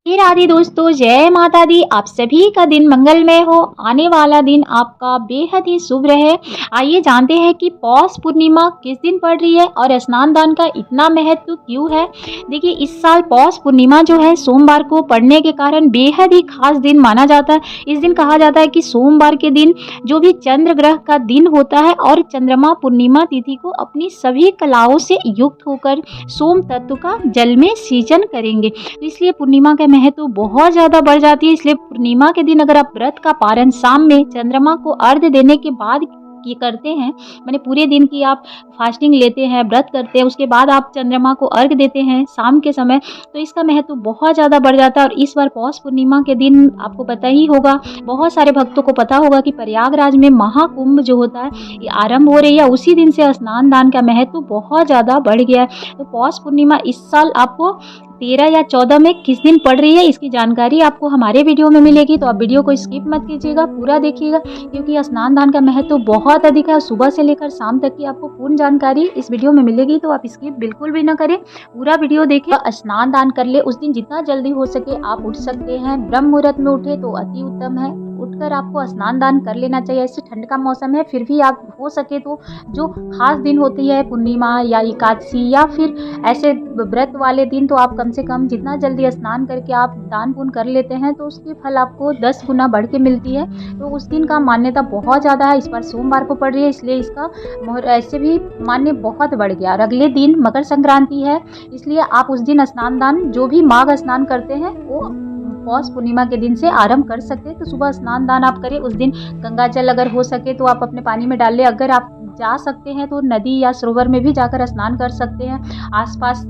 हे राधे दोस्तों, जय माता दी। आप सभी का दिन मंगलमय हो। आने वाला दिन आपका बेहद ही शुभ रहे। आइए जानते हैं कि पौष पूर्णिमा किस दिन पड़ रही है और स्नान दान का इतना महत्व क्यों है। देखिए, इस साल पौष पूर्णिमा जो है सोमवार को पड़ने के कारण बेहद ही खास दिन माना जाता है। इस दिन कहा जाता है कि सोमवार के दिन जो भी चंद्र ग्रह का दिन होता है और चंद्रमा पूर्णिमा तिथि को अपनी सभी कलाओं से युक्त होकर सोम तत्व का जल में सिंचन करेंगे। तो इसलिए पूर्णिमा का महत्व बहुत ज़्यादा बढ़ जाती है। इसलिए पूर्णिमा के दिन अगर आप व्रत का पारण शाम में चंद्रमा को अर्घ्य देने के बाद ये करते हैं, माने पूरे दिन की आप फास्टिंग लेते हैं, व्रत करते हैं, उसके बाद आप चंद्रमा को अर्घ्य देते हैं शाम के समय, तो इसका महत्व बहुत ज़्यादा बढ़ जाता है। और इस बार पौष पूर्णिमा के दिन आपको पता ही होगा, बहुत सारे भक्तों को पता होगा कि प्रयागराज में महाकुंभ जो होता है ये आरंभ हो रही है। उसी दिन से स्नान दान का महत्व बहुत ज़्यादा बढ़ गया है। तो पौष पूर्णिमा इस साल आपको 13 या 14 में किस दिन पड़ रही है, इसकी जानकारी आपको हमारे वीडियो में मिलेगी। तो आप वीडियो को स्किप मत कीजिएगा, पूरा देखिएगा, क्योंकि स्नान दान का महत्व बहुत अधिक है। सुबह से लेकर शाम तक की आपको पूर्ण जानकारी इस वीडियो में मिलेगी, तो आप स्किप बिल्कुल भी ना करें, पूरा वीडियो देखिए। स्नान दान कर ले उस दिन जितना जल्दी हो सके आप उठ सकते हैं। ब्रह्म मुहूर्त में उठे तो अति उत्तम है। उठकर आपको स्नान दान कर लेना चाहिए। ऐसे ठंड का मौसम है, फिर भी आप हो सके तो जो खास दिन होती है पूर्णिमा या एकादशी या फिर ऐसे व्रत वाले दिन, तो आप कम से कम जितना जल्दी स्नान करके आप दान पुण्य कर लेते हैं तो उसकी फल आपको 10 गुना बढ़ के मिलती है। तो उस दिन का मान्यता बहुत ज़्यादा है। इस बार सोमवार को पड़ रही है, इसलिए इसका ऐसे भी मान्य बहुत बढ़ गया। और अगले दिन मकर संक्रांति है, इसलिए आप उस दिन स्नान दान जो भी माघ स्नान करते हैं वो पौष पूर्णिमा के दिन से आरंभ कर सकते हैं। तो सुबह स्नान दान आप करें। उस दिन गंगा जल अगर हो सके तो आप अपने पानी में डाल लें। अगर आप जा सकते हैं तो नदी या सरोवर में भी जाकर स्नान कर सकते हैं। आसपास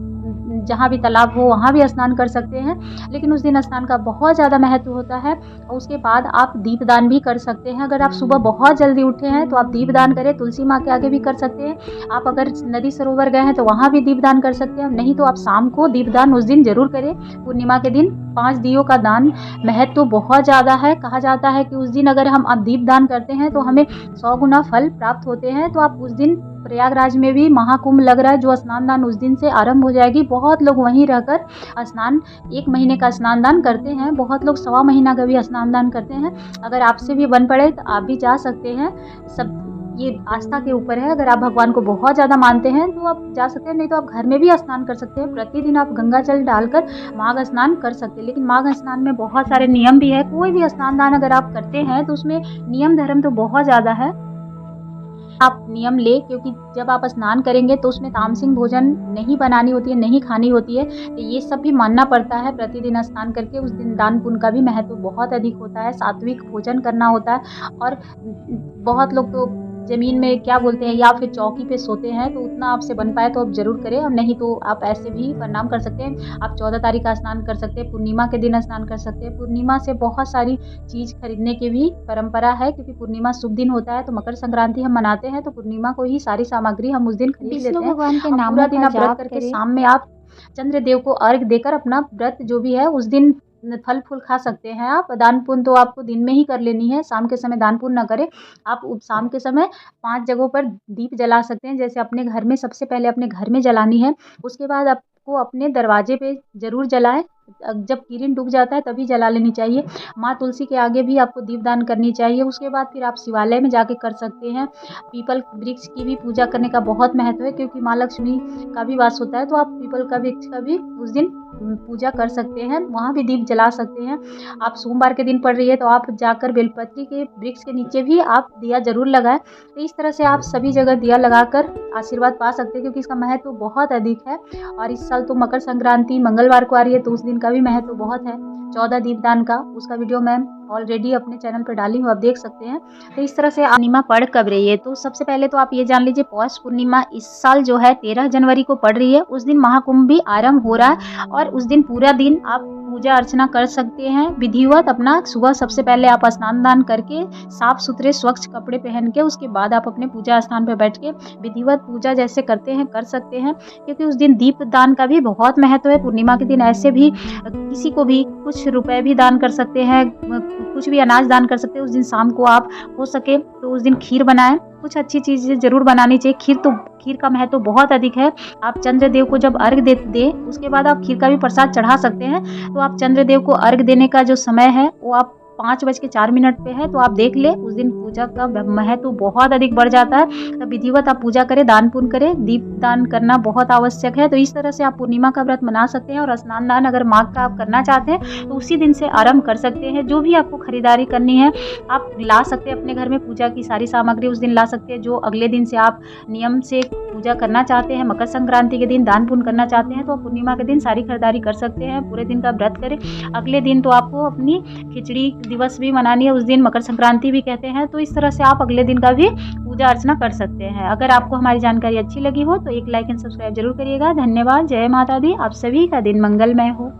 जहाँ भी तालाब हो वहाँ भी स्नान कर सकते हैं। लेकिन उस दिन स्नान का बहुत ज़्यादा महत्व होता है। और उसके बाद आप दीपदान भी कर सकते हैं। अगर आप सुबह बहुत जल्दी उठे हैं तो आप दीपदान करें। तुलसी माँ के आगे भी कर सकते हैं। आप अगर नदी सरोवर गए हैं तो वहाँ भी दीपदान कर सकते हैं। नहीं तो आप शाम को दीपदान उस दिन जरूर करें। पूर्णिमा के दिन 5 दियों का दान महत्व बहुत ज़्यादा है। कहा जाता है कि उस दिन अगर हम आप दीपदान करते हैं तो हमें 100 गुना फल प्राप्त होते हैं। तो आप उस दिन प्रयागराज में भी महाकुंभ लग रहा है, जो स्नान दान उस दिन से आरंभ हो जाएगी। बहुत लोग वहीं रहकर स्नान 1 महीने का स्नान दान करते हैं। बहुत लोग 1.25 महीना का भी स्नान दान करते हैं। अगर आपसे भी बन पड़े तो आप भी जा सकते हैं। सब ये आस्था के ऊपर है। अगर आप भगवान को बहुत ज़्यादा मानते हैं तो आप जा सकते हैं, नहीं तो आप घर में भी स्नान कर सकते हैं। प्रतिदिन आप गंगा जल डालकर माघ स्नान कर सकते हैं। लेकिन माघ स्नान में बहुत सारे नियम भी है। कोई भी स्नान दान अगर आप करते हैं तो उसमें नियम धर्म तो बहुत ज़्यादा है। आप नियम ले, क्योंकि जब आप स्नान करेंगे तो उसमें तामसिक भोजन नहीं बनानी होती है, नहीं खानी होती है। तो ये सब भी मानना पड़ता है। प्रतिदिन स्नान करके उस दिन दान पुण्य का भी महत्व बहुत अधिक होता है। सात्विक भोजन करना होता है। और बहुत लोग तो ज़मीन में क्या बोलते हैं या फिर चौकी पे सोते हैं, तो उतना आपसे बन पाए तो आप ज़रूर करें। और नहीं तो आप ऐसे भी प्रणाम कर सकते हैं। आप 14 तारीख का स्नान कर सकते हैं, पूर्णिमा के दिन स्नान कर सकते हैं। पूर्णिमा से बहुत सारी चीज़ खरीदने की भी परंपरा है, क्योंकि पूर्णिमा शुभ दिन होता है। तो मकर संक्रांति हम मनाते हैं तो पूर्णिमा को ही सारी सामग्री हम उस दिन खरीद लेते हैं। भगवान के नाम पूरा दिन आप व्रत करके शाम में आप चंद्रदेव को अर्घ देकर अपना व्रत जो भी है उस दिन फल फूल खा सकते हैं। आप दान पुण्य तो आपको दिन में ही कर लेनी है, शाम के समय दान पुण्य न करें। आप शाम के समय 5 जगहों पर दीप जला सकते हैं। जैसे अपने घर में सबसे पहले अपने घर में जलानी है, उसके बाद आपको अपने दरवाजे पे ज़रूर जलाएं। जब किरण डूब जाता है तभी जला लेनी चाहिए। माँ तुलसी के आगे भी आपको दीपदान करनी चाहिए। उसके बाद फिर आप शिवालय में जाके कर सकते हैं। पीपल वृक्ष की भी पूजा करने का बहुत महत्व है, क्योंकि माँ लक्ष्मी का भी वास होता है। तो आप पीपल का वृक्ष का भी उस दिन पूजा कर सकते हैं, वहाँ भी दीप जला सकते हैं। आप सोमवार के दिन पड़ रही है तो आप जाकर बेलपत्री के वृक्ष के नीचे भी आप दिया जरूर लगाएं। तो इस तरह से आप सभी जगह दिया लगाकर आशीर्वाद पा सकते हैं, क्योंकि इसका महत्व बहुत अधिक है। और इस साल तो मकर संक्रांति मंगलवार को आ रही है, तो उस दिन का भी महत्व बहुत है। 14 दीपदान का, उसका वीडियो मैं ऑलरेडी अपने चैनल पर डाली हूँ, आप देख सकते हैं। तो इस तरह से पूर्णिमा पड़ कब रही है, तो सबसे पहले तो आप ये जान लीजिए पौष पूर्णिमा इस साल जो है 13 जनवरी को पड़ रही है। उस दिन महाकुंभ भी आरंभ हो रहा है और उस दिन पूरा दिन आप पूजा अर्चना कर सकते हैं विधिवत। अपना सुबह सबसे पहले आप स्नान दान करके साफ सुथरे स्वच्छ कपड़े पहन के उसके बाद आप अपने पूजा स्थान पर बैठ के विधिवत पूजा जैसे करते हैं कर सकते हैं, क्योंकि उस दिन दीप दान का भी बहुत महत्व है। पूर्णिमा के दिन ऐसे भी किसी को भी कुछ रुपए भी दान कर सकते हैं, कुछ भी अनाज दान कर सकते हैं। उस दिन शाम को आप हो सके तो उस दिन खीर बनाएं कुछ अच्छी चीज़ें ज़रूर बनानी चाहिए। खीर का महत्व तो बहुत अधिक है। आप चंद्रदेव को जब अर्घ दे उसके बाद आप खीर का भी प्रसाद चढ़ा सकते हैं। तो आप चंद्रदेव को अर्घ देने का जो समय है वो आप 5:04 पे है, तो आप देख लें उस दिन पूजा का महत्व बहुत अधिक बढ़ जाता है। तो विधिवत आप पूजा करें, दान पुण्य करें, दीपदान करना बहुत आवश्यक है। तो इस तरह से आप पूर्णिमा का व्रत मना सकते हैं और स्नान दान अगर माघ का आप करना चाहते हैं तो उसी दिन से आरंभ कर सकते हैं। जो भी आपको खरीदारी करनी है आप ला सकते हैं अपने घर में, पूजा की सारी सामग्री उस दिन ला सकते हैं। जो अगले दिन से आप नियम से पूजा करना चाहते हैं, मकर संक्रांति के दिन दान पुण्य करना चाहते हैं तो आप पूर्णिमा के दिन सारी खरीदारी कर सकते हैं। पूरे दिन का व्रत करें। अगले दिन तो आपको अपनी खिचड़ी दिवस भी मनानी है, उस दिन मकर संक्रांति भी कहते हैं। तो इस तरह से आप अगले दिन का भी पूजा अर्चना कर सकते हैं। अगर आपको हमारी जानकारी अच्छी लगी हो तो एक लाइक एंड सब्सक्राइब जरूर करिएगा। धन्यवाद। जय माता दी। आप सभी का दिन मंगलमय हो।